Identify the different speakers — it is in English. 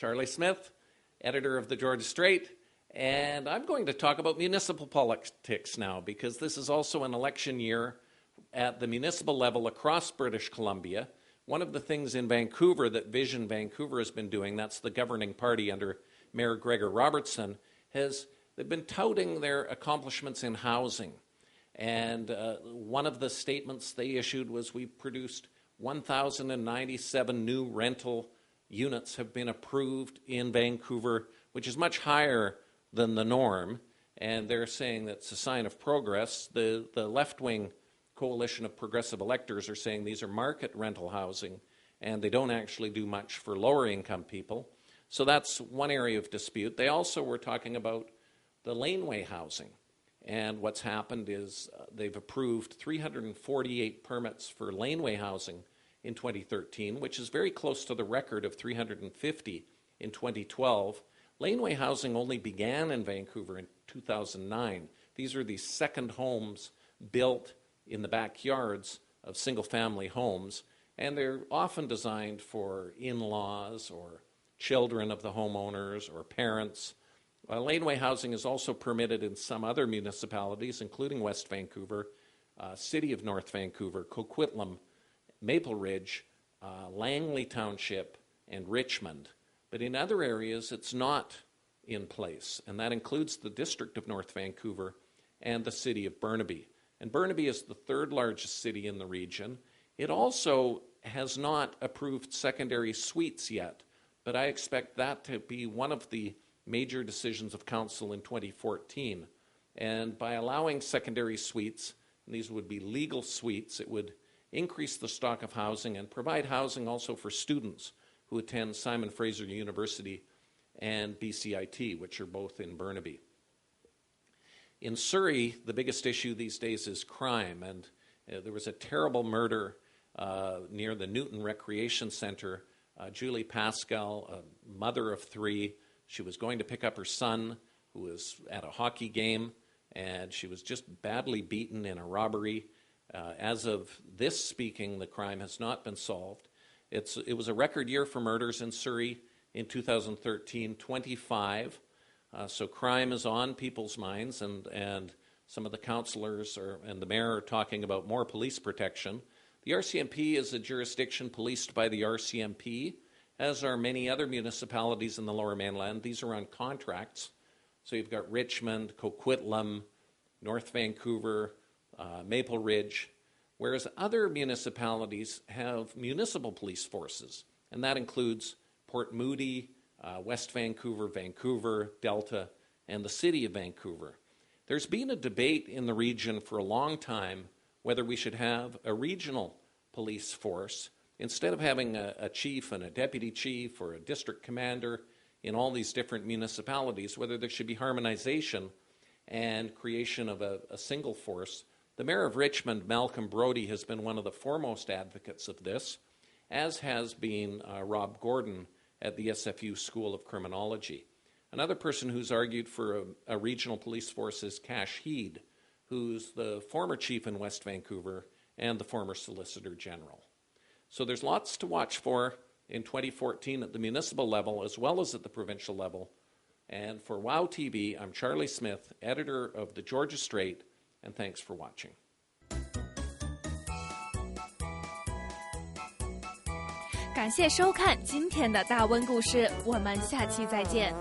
Speaker 1: Charlie Smith, editor of the Georgia Straight, and I'm going to talk about municipal politics now because this is also an election year at the municipal level across British Columbia. One of the things in Vancouver that Vision Vancouver has been doing, that's the governing party under Mayor Gregor Robertson, they've been touting their accomplishments in housing. And one of the statements they issued was we produced 1,097 new rental units have been approved in Vancouver, which is much higher than the norm. And they're saying that's a sign of progress. The left-wing coalition of progressive electors are saying these are market rental housing, and they don't actually do much for lower-income people. So that's one area of dispute. They also were talking about the laneway housing. And what's happened is they've approved 348 permits for laneway housing in 2013, which is very close to the record of 350 in 2012. Laneway housing only began in Vancouver in 2009. These are the second homes built in the backyards of single-family homes, and they're often designed for in-laws or children of the homeowners or parents. Laneway housing is also permitted in some other municipalities, including West Vancouver, City of North Vancouver, Coquitlam, Maple Ridge, Langley Township, and Richmond. But in other areas, it's not in place, and that includes the District of North Vancouver and the City of Burnaby. And Burnaby is the third largest city in the region. It also has not approved secondary suites yet, but I expect that to be one of the major decisions of council in 2014. And by allowing secondary suites, and these would be legal suites, it would increase the stock of housing and provide housing also for students who attend Simon Fraser University and BCIT, which are both in Burnaby. In Surrey, the biggest issue these days is crime, and there was a terrible murder near the Newton Recreation Center. Julie Pascal, a mother of three, she was going to pick up her son who was at a hockey game, and she was just badly beaten in a robbery. As of this speaking, the crime has not been solved. It was a record year for murders in Surrey in 2013, 25. So crime is on people's minds, and some of the councillors and the mayor are talking about more police protection. The RCMP is a jurisdiction policed by the RCMP, as are many other municipalities in the Lower Mainland. These are on contracts. So you've got Richmond, Coquitlam, North Vancouver, Maple Ridge, whereas other municipalities have municipal police forces, and that includes Port Moody, West Vancouver, Vancouver, Delta, and the City of Vancouver. There's been a debate in the region for a long time whether we should have a regional police force instead of having a chief and a deputy chief or a district commander in all these different municipalities, whether there should be harmonization and creation of a single force. The mayor of Richmond, Malcolm Brodie, has been one of the foremost advocates of this, as has been Rob Gordon at the SFU School of Criminology. Another person who's argued for a regional police force is Cash Heed, who's the former chief in West Vancouver and the former Solicitor General. So there's lots to watch for in 2014 at the municipal level as well as at the provincial level. And for WOW TV, I'm Charlie Smith, editor of the Georgia Straight, and thanks for watching.
Speaker 2: 感谢收看今天的大温故事，我们下期再见。